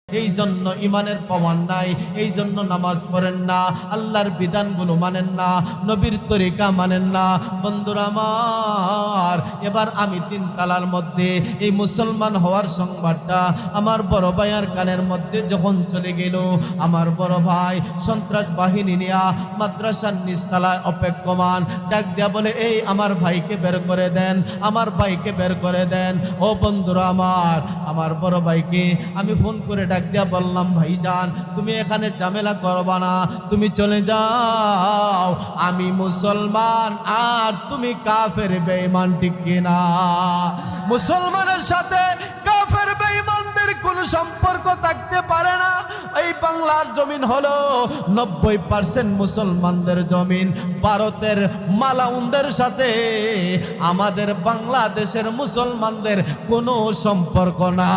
এই জন্য ইমানের প্রমাণ নাই, এই জন্য নামাজ পড়েন না, আল্লাহর বিধানগুলো মানেন না, নবীর তরিকা মানেন না। বন্ধুরা আমার, এবার আমি 3 তালার মধ্যে এই মুসলমান হওয়ার সংবাদটা আমার বড় ভাইয়ের কানের মধ্যে যখন চলে গেল, আমার বড় ভাই সন্ত্রাস বাহিনী নিয়া মাদ্রাসার নিচতলায় অপেক্ষমান, ডাক দিয়া বলে, এই আমার ভাইকে বের করে দেন, আমার ভাইকে বের করে দেন। ও বন্ধুরা আমার বড় ভাইকে আমি ফোন করে ডাক দিয়া বললাম, ভাইজান তুমি এখানে ঝামেলা করবা না, তুমি চলে যাও, আমি মুসলমান আর তুমি কাফের বেঈমান, ঠিক কিনা? মুসলমানের সাথে কাফের বেঈমানদের কোনো সম্পর্ক থাকতে পারে না। এই বাংলার জমিন হলো 90% মুসলমানদের জমিন। ভারতের মালাউনদের সাথে আমাদের বাংলাদেশের মুসলমানদের কোনো সম্পর্ক না।